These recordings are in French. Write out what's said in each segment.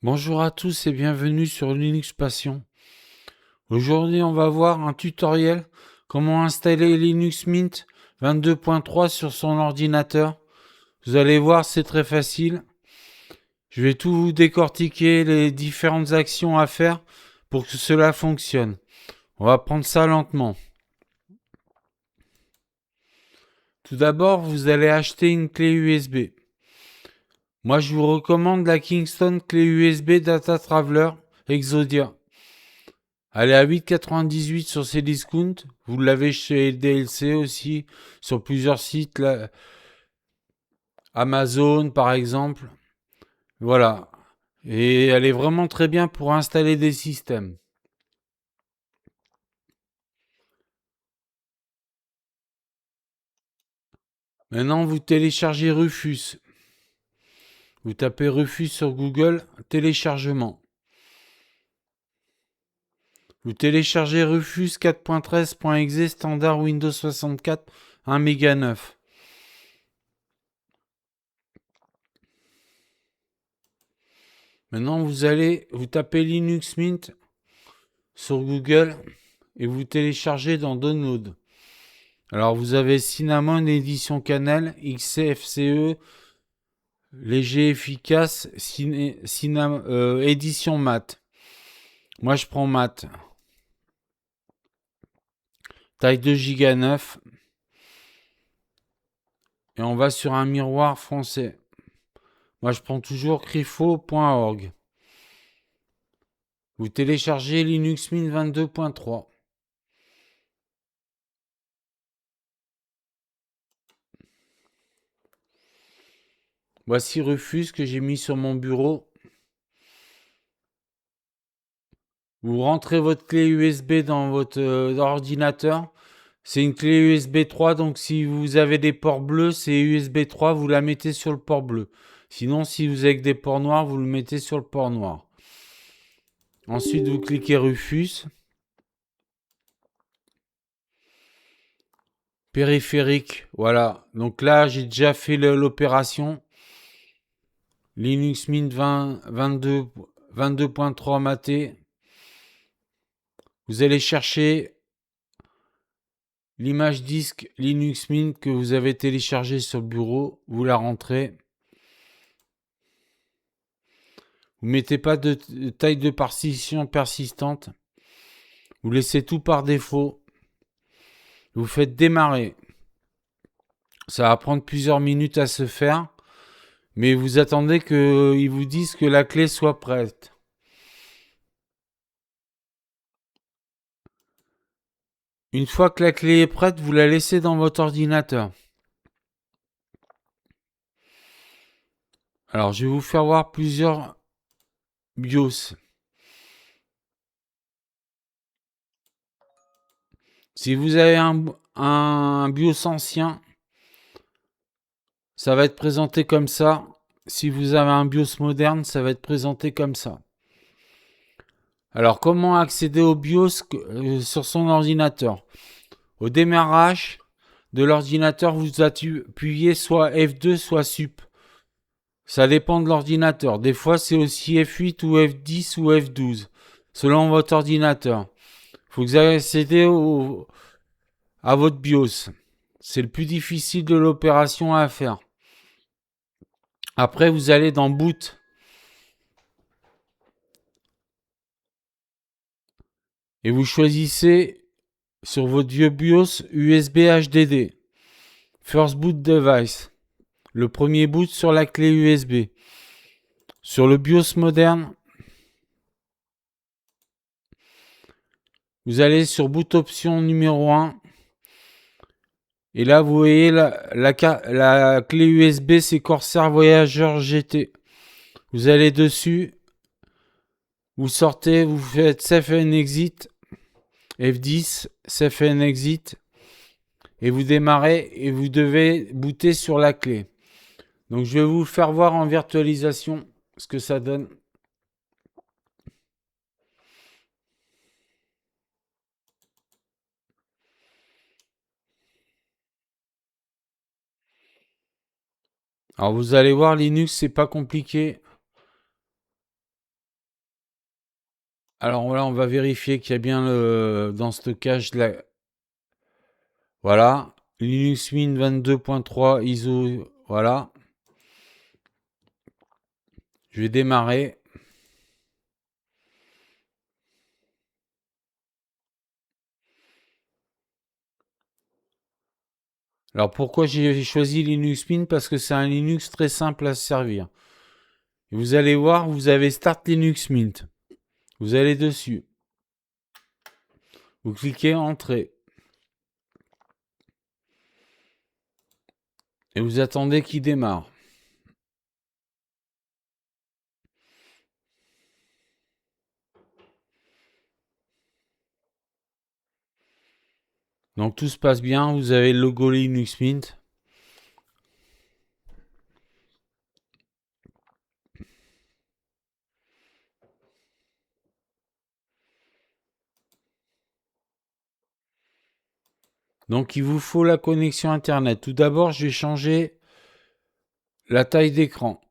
Bonjour à tous et bienvenue sur Linux Passion. Aujourd'hui, on va voir un tutoriel comment installer Linux Mint 22.3 sur son ordinateur. Vous allez voir, c'est très facile. Je vais tout vous décortiquer, les différentes actions à faire pour que cela fonctionne. On va prendre ça lentement. Tout d'abord, vous allez acheter une clé USB. Moi, je vous recommande la Kingston clé USB Data Traveler Exodia. Elle est à 8,98 sur Cdiscount. Vous l'avez chez DLC aussi, sur plusieurs sites, là, Amazon par exemple. Voilà. Et elle est vraiment très bien pour installer des systèmes. Maintenant, vous téléchargez Rufus. Vous tapez Rufus sur Google, téléchargement. Vous téléchargez Rufus 4.13.exe standard Windows 64 1 méga 9. Maintenant, vous tapez Linux Mint sur Google et vous téléchargez dans Download. Alors vous avez Cinnamon édition Cannelle, XCFCE, léger efficace, édition mat. Moi je prends mat. Taille 2 Go 9. Et on va sur un miroir français. Moi je prends toujours crifo.org. Vous téléchargez Linux Mint 22.3. Voici Rufus que j'ai mis sur mon bureau. Vous rentrez votre clé USB dans votre ordinateur. C'est une clé USB 3, donc si vous avez des ports bleus, c'est USB 3, vous la mettez sur le port bleu. Sinon, si vous avez des ports noirs, vous le mettez sur le port noir. Ensuite, vous cliquez Rufus. Périphérique, voilà. Donc là, j'ai déjà fait l'opération. Linux Mint 22.3 maté. Vous allez chercher l'image disque Linux Mint que vous avez téléchargée sur le bureau. Vous la rentrez. Vous mettez pas de taille de partition persistante. Vous laissez tout par défaut. Vous faites démarrer. Ça va prendre plusieurs minutes à se faire. Mais vous attendez qu'ils vous disent que la clé soit prête. Une fois que la clé est prête, vous la laissez dans votre ordinateur. Alors, je vais vous faire voir plusieurs BIOS. Si vous avez un BIOS ancien, ça va être présenté comme ça. Si vous avez un BIOS moderne, ça va être présenté comme ça. Alors, comment accéder au BIOS sur son ordinateur? Au démarrage de l'ordinateur, vous appuyez soit F2, soit SUP. Ça dépend de l'ordinateur. Des fois, c'est aussi F8 ou F10 ou F12, selon votre ordinateur. Il faut que vous accédez à votre BIOS. C'est le plus difficile de l'opération à faire. Après, vous allez dans Boot. Et vous choisissez sur votre vieux BIOS USB HDD. First Boot Device. Le premier boot sur la clé USB. Sur le BIOS moderne, vous allez sur Boot Option numéro 1. Et là, vous voyez la clé USB, c'est Corsair Voyager GT. Vous allez dessus, vous sortez, vous faites Safe and Exit, F10, Safe and Exit, et vous démarrez et vous devez booter sur la clé. Donc je vais vous faire voir en virtualisation ce que ça donne. Alors vous allez voir, Linux, c'est pas compliqué. Alors voilà, on va vérifier qu'il y a bien dans stockage voilà, Linux Mint 22.3 ISO, voilà. Je vais démarrer. Alors pourquoi j'ai choisi Linux Mint? Parce que c'est un Linux très simple à se servir. Et vous allez voir, vous avez Start Linux Mint. Vous allez dessus. Vous cliquez Entrée. Et vous attendez qu'il démarre. Donc tout se passe bien, vous avez le logo Linux Mint. Donc il vous faut la connexion Internet. Tout d'abord, je vais changer la taille d'écran.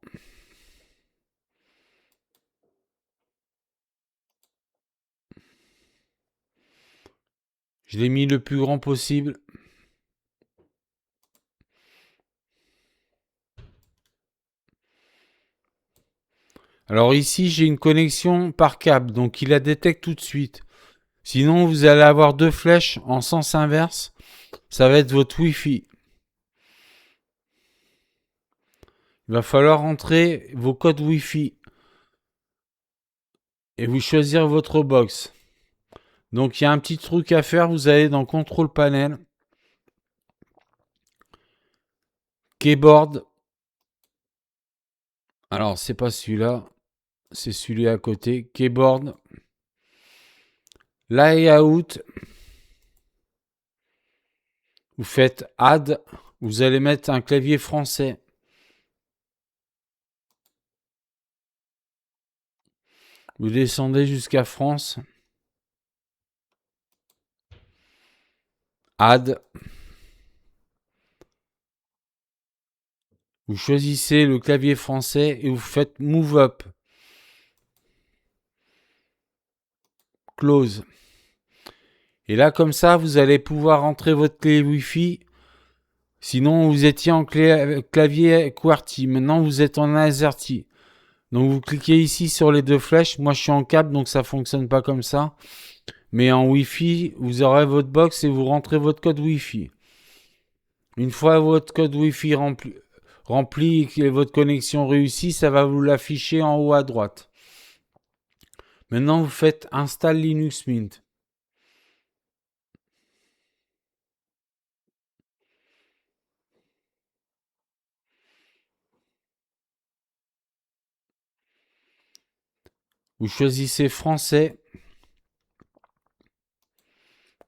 Je l'ai mis le plus grand possible. Alors ici, j'ai une connexion par câble, donc il la détecte tout de suite. Sinon, vous allez avoir deux flèches en sens inverse. Ça va être votre Wi-Fi. Il va falloir entrer vos codes Wi-Fi et vous choisir votre box. Donc il y a un petit truc à faire, vous allez dans Control Panel, Keyboard. Alors c'est pas celui-là, c'est celui à côté. Keyboard, Layout. Vous faites Add. Vous allez mettre un clavier français. Vous descendez jusqu'à France. Add. Vous choisissez le clavier français et vous faites Move Up. Close. Et là, comme ça, vous allez pouvoir entrer votre clé Wi-Fi. Sinon, vous étiez en clavier QWERTY. Maintenant, vous êtes en AZERTY. Donc, vous cliquez ici sur les deux flèches. Moi, je suis en câble, donc ça fonctionne pas comme ça. Mais en Wi-Fi, vous aurez votre box et vous rentrez votre code Wi-Fi. Une fois votre code Wi-Fi rempli et que votre connexion réussie, ça va vous l'afficher en haut à droite. Maintenant, vous faites Install Linux Mint. Vous choisissez Français.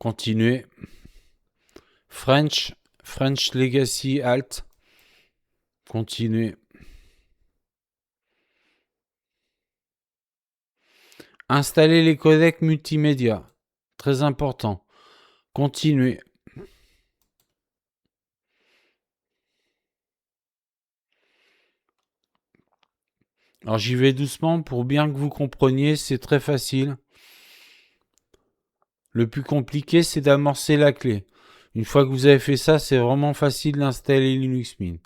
Continuez. French Legacy Alt. Continuez. Installer les codecs multimédia. Très important. Continuez. Alors j'y vais doucement pour bien que vous compreniez, c'est très facile. Le plus compliqué, c'est d'amorcer la clé. Une fois que vous avez fait ça, c'est vraiment facile d'installer Linux Mint.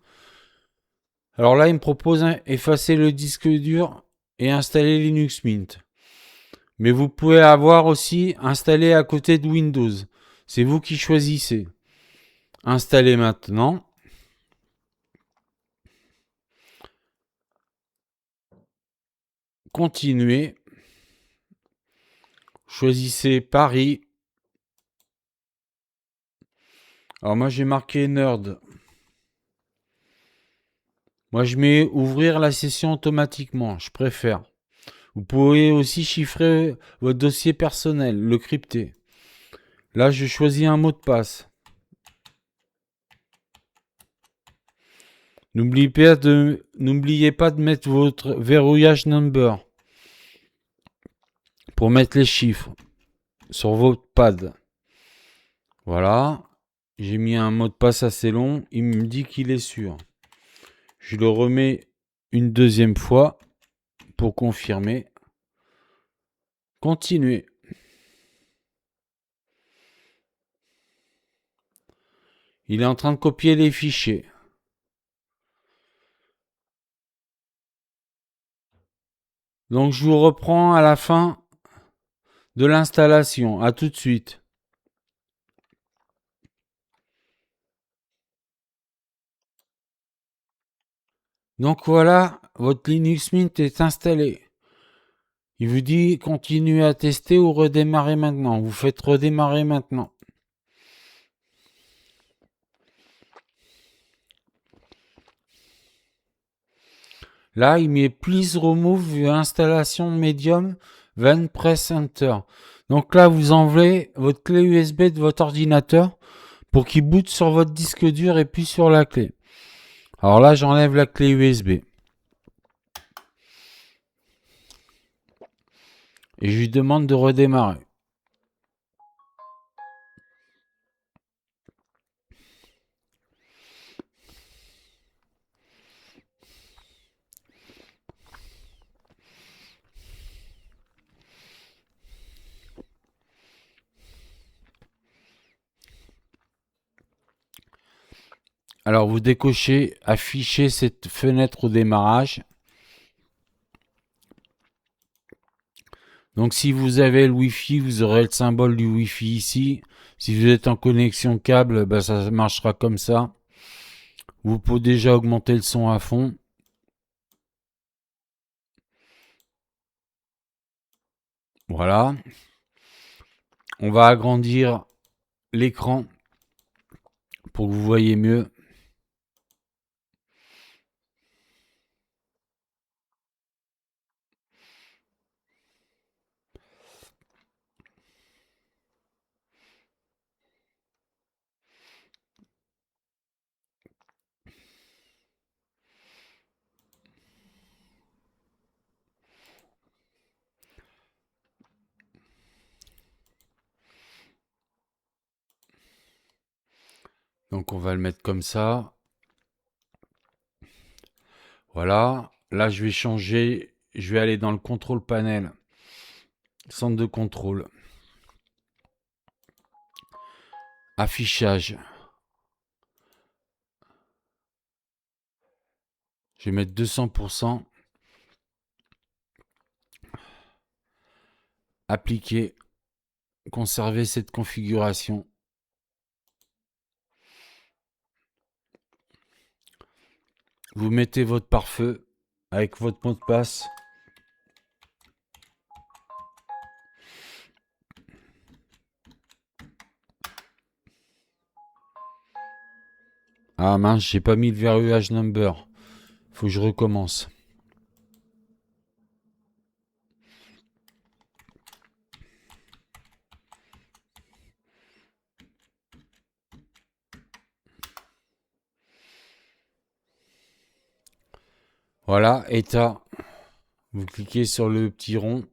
Alors là, il me propose effacer le disque dur et installer Linux Mint. Mais vous pouvez avoir aussi installé à côté de Windows. C'est vous qui choisissez. Installer maintenant. Continuez. Choisissez Paris. Alors moi j'ai marqué Nerd. Moi je mets ouvrir la session automatiquement. Je préfère. Vous pouvez aussi chiffrer votre dossier personnel, le crypter. Là je choisis un mot de passe. N'oubliez pas de mettre votre verrouillage number pour mettre les chiffres sur votre pad. Voilà. J'ai mis un mot de passe assez long. Il me dit qu'il est sûr. Je le remets une deuxième fois pour confirmer. Continuez. Il est en train de copier les fichiers. Donc je vous reprends à la fin de l'installation. À tout de suite. Donc voilà, votre Linux Mint est installé. Il vous dit continuer à tester ou redémarrer maintenant. Vous faites redémarrer maintenant. Là, il met please remove installation medium when press enter. Donc là, vous enlevez votre clé USB de votre ordinateur pour qu'il boot sur votre disque dur et puis sur la clé. Alors là, j'enlève la clé USB. Et je lui demande de redémarrer. Alors vous décochez, affichez cette fenêtre au démarrage. Donc si vous avez le Wi-Fi, vous aurez le symbole du Wi-Fi ici. Si vous êtes en connexion câble, bah, ça marchera comme ça. Vous pouvez déjà augmenter le son à fond. Voilà. On va agrandir l'écran pour que vous voyez mieux. Donc on va le mettre comme ça. Voilà. Là, je vais changer. Je vais aller dans le contrôle panel. Centre de contrôle. Affichage. Je vais mettre 200%. Appliquer. Conserver cette configuration. Vous mettez votre pare-feu avec votre mot de passe. Ah mince, j'ai pas mis le verrouillage number. Faut que je recommence. Voilà, état. Vous cliquez sur le petit rond.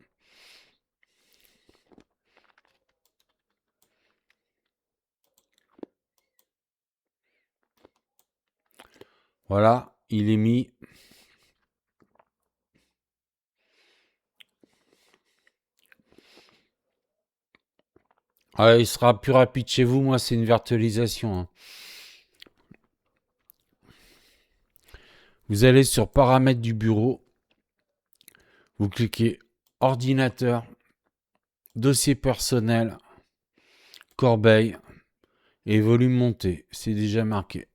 Voilà, il est mis. Ah, il sera plus rapide chez vous. Moi, c'est une virtualisation. Hein. Vous allez sur paramètres du bureau. Vous cliquez ordinateur, dossier personnel, corbeille et volume monté. C'est déjà marqué.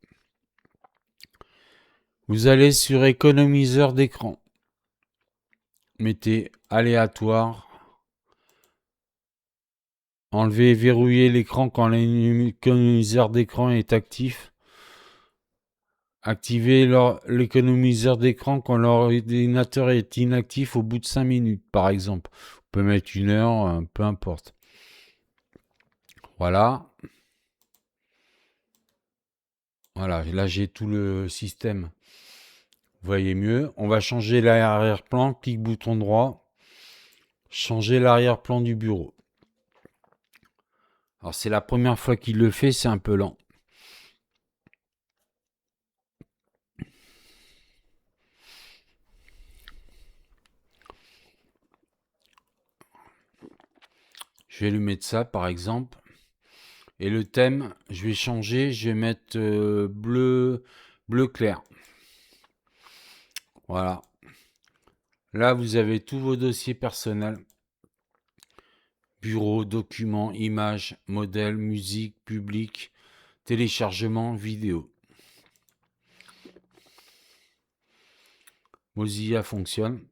Vous allez sur économiseur d'écran. Mettez aléatoire. Enlevez et verrouillez l'écran quand l'économiseur d'écran est actif. Activez l'économiseur d'écran quand l'ordinateur est inactif au bout de 5 minutes, par exemple. Vous pouvez mettre 1 heure, peu importe. Voilà. Voilà, là j'ai tout le système. Vous voyez mieux. On va changer l'arrière-plan. Clic bouton droit. Changer l'arrière-plan du bureau. Alors c'est la première fois qu'il le fait, c'est un peu lent. Je vais lui mettre ça par exemple. Et le thème, je vais changer, je vais mettre bleu clair. Voilà. Là, vous avez tous vos dossiers personnels. Bureau, documents, images, modèles, musique, public, téléchargement, vidéo. Mozilla fonctionne.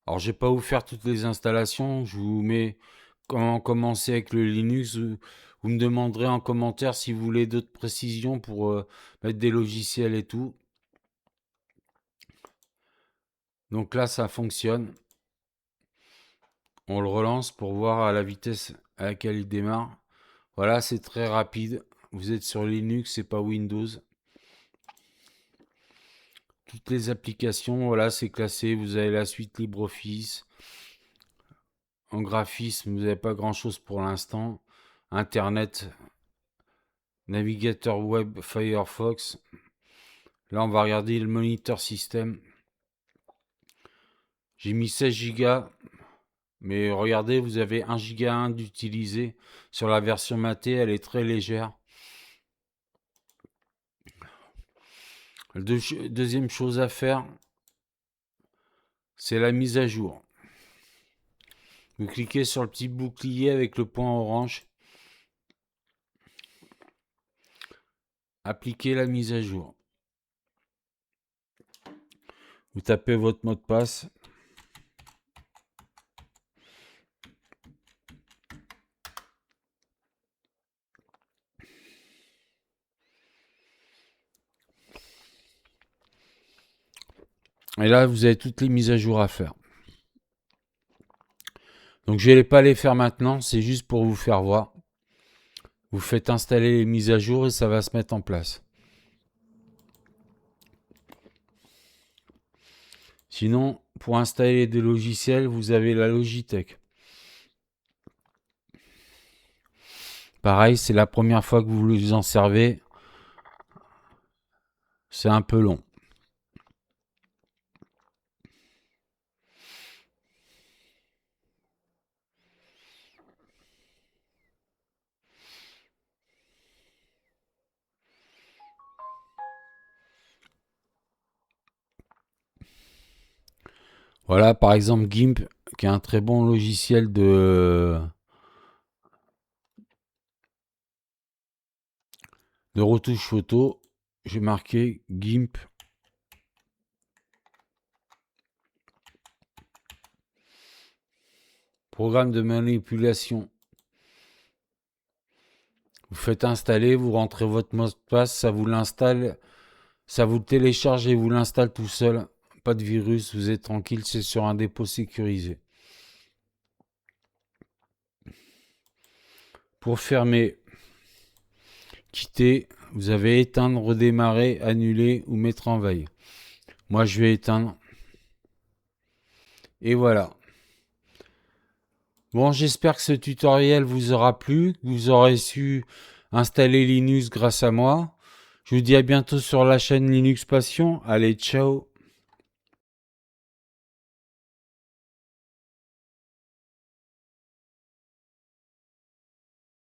Alors, je vais pas vous faire toutes les installations. Je vous mets comment commencer avec le Linux. Vous me demanderez en commentaire si vous voulez d'autres précisions pour mettre des logiciels et tout. Donc là, ça fonctionne. On le relance pour voir à la vitesse à laquelle il démarre. Voilà, c'est très rapide. Vous êtes sur Linux, c'est pas Windows. Toutes les applications, voilà, c'est classé. Vous avez la suite LibreOffice. En graphisme, vous n'avez pas grand-chose pour l'instant. Internet, navigateur web, Firefox. Là, on va regarder le moniteur système. J'ai mis 16 Go. Mais regardez, vous avez 1 Go 1 d'utiliser. Sur la version matée, elle est très légère. Deuxième chose à faire, c'est la mise à jour. Vous cliquez sur le petit bouclier avec le point orange. Appliquez la mise à jour. Vous tapez votre mot de passe. Et là, vous avez toutes les mises à jour à faire. Donc, je ne vais pas les faire maintenant. C'est juste pour vous faire voir. Vous faites installer les mises à jour et ça va se mettre en place. Sinon, pour installer des logiciels, vous avez la Logitech. Pareil, c'est la première fois que vous vous en servez. C'est un peu long. Voilà, par exemple, GIMP, qui est un très bon logiciel de retouche photo. J'ai marqué GIMP. Programme de manipulation. Vous faites installer, vous rentrez votre mot de passe, ça vous l'installe, ça vous le télécharge et vous l'installe tout seul. Pas de virus, vous êtes tranquille, c'est sur un dépôt sécurisé. Pour fermer, quitter, vous avez éteindre, redémarrer, annuler ou mettre en veille. Moi, je vais éteindre. Et voilà. Bon, j'espère que ce tutoriel vous aura plu, que vous aurez su installer Linux grâce à moi. Je vous dis à bientôt sur la chaîne Linux Passion. Allez, ciao!